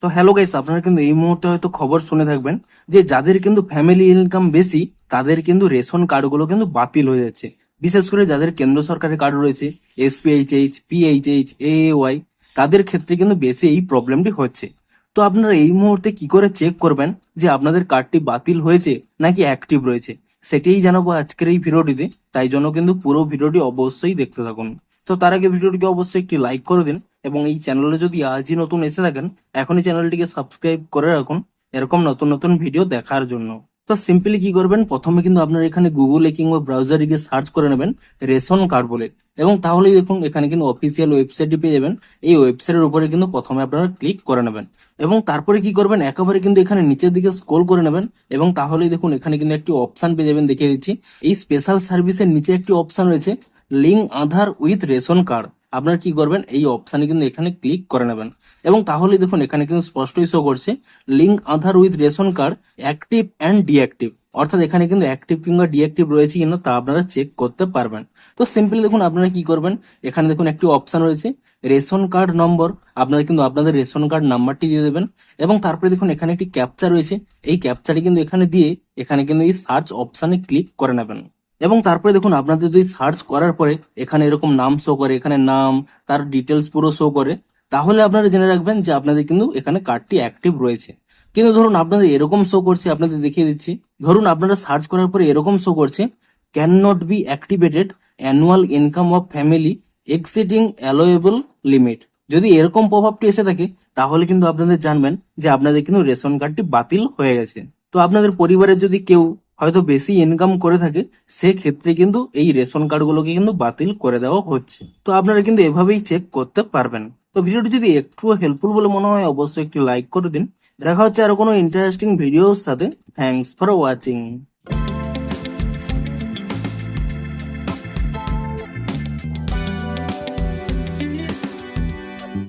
তো hello guys, আপনারা কিন্তু এই মুহূর্তে হয়তো খবর শুনে থাকবেন যে যাদের কিন্তু ফ্যামিলি ইনকাম বেশি তাদের কিন্তু রেশন কার্ডগুলো কিন্তু বাতিল হয়ে যাচ্ছে। বিশেষ করে যাদের কেন্দ্র সরকারের কার্ড রয়েছে, এসপিএইচএইচ, পিএইচএইচ, এএওয়াই, তাদের ক্ষেত্রে কিন্তু বেশি এই প্রবলেমটি হচ্ছে। তো আপনারা এই মুহূর্তে কি করে চেক করবেন যে আপনাদের কার্ডটি বাতিল হয়েছে নাকি অ্যাক্টিভ রয়েছে, সেটাই জানাবো আজকের এই ভিডিওটিতে। তাই জন্য কিন্তু পুরো ভিডিওটি অবশ্যই দেখতে থাকুন। তো তার আগে ভিডিওটিকে অবশ্যই একটি লাইক করে দিন এবং এই চ্যানেলে যদি আজই নতুন এসে থাকেন এখনই চ্যানেলটিকে সাবস্ক্রাইব করে রাখুন এরকম নতুন নতুন ভিডিও দেখার জন্য। তো সিম্পলি কি করবেন, প্রথমে কিন্তু আপনার এখানে গুগলে কিংবা ব্রাউজারে গিয়ে সার্চ করে নেবেন রেশন কার্ড বলে, এবং তাহলেই দেখুন এখানে কিন্তু অফিসিয়াল ওয়েবসাইটটি পেয়ে যাবেন। এই ওয়েবসাইটের উপরে কিন্তু প্রথমে আপনারা ক্লিক করে নেবেন এবং তারপরে কি করবেন, একেবারে কিন্তু এখানে নিচের দিকে স্ক্রল করে নেবেন এবং তাহলেই দেখুন এখানে কিন্তু একটি অপশন পেয়ে যাবেন। দেখিয়ে দিচ্ছি, এই স্পেশাল সার্ভিসের নিচে একটি অপশন রয়েছে link Aadhaar with ration card. আপনারা কি করবেন, এই অপশানে কিন্তু এখানে ক্লিক করে নেবেন এবং তাহলে দেখুন এখানে কিন্তু স্পষ্টই শো করছে link Aadhaar with ration card active and deactive. অর্থাৎ এখানে কিন্তু অ্যাক্টিভ কিংবা ডিঅ্যাক্টিভ রয়েছে কিনা তা আপনারা চেক করতে পারবেন। তো সিম্পলি দেখুন আপনারা কি করবেন, এখানে দেখুন একটি অপশন রয়েছে রেশন কার্ড নম্বর। আপনারা কিন্তু আপনাদের রেশন কার্ড নাম্বারটি দিয়ে দেবেন এবং তারপরে দেখুন এখানে একটি ক্যাপচা রয়েছে। এই ক্যাপচাটি কিন্তু এখানে দিয়ে এখানে কিন্তু এই সার্চ অপশানে ক্লিক করে নেবেন এবং তারপরে দেখুন আপনাদের যদি সার্চ করার পরে এখানে এরকম নাম শো করে, এখানে নাম, তার ডিটেলস পুরো শো করে, তাহলে আপনারা জেনে রাখবেন যে আপনাদের কিন্তু এখানে কার্ডটি অ্যাক্টিভ রয়েছে। কিন্তু ধরুন আপনাদের এরকম শো করছে, আপনাদের দেখিয়ে দিচ্ছি, ধরুন আপনারা সার্চ করার পরে এরকম শো করছে can not be activated, annual income of family exceeding allowable limit. যদি এরকম প্রভাবটি এসে থাকে তাহলে কিন্তু আপনাদের জানবেন যে আপনাদের কিন্তু রেশন কার্ডটি বাতিল হয়ে গেছে। তো আপনাদের পরিবারের যদি কেউ হয়তো বেশি ইনকাম করে থাকে সেক্ষেত্রে কিন্তু এই রেশন কার্ডগুলোকে কিন্তু বাতিল করে দেওয়া হচ্ছে। তো আপনারা কিন্তু এভাবেই চেক করতে পারবেন। তো ভিডিওটি যদি একটু হেল্পফুল বলে মনে হয় অবশ্যই একটি লাইক করে দিন। দেখা হচ্ছে আরো কোনো ইন্টারেস্টিং ভিডিওর সাথে। Thanks for watching.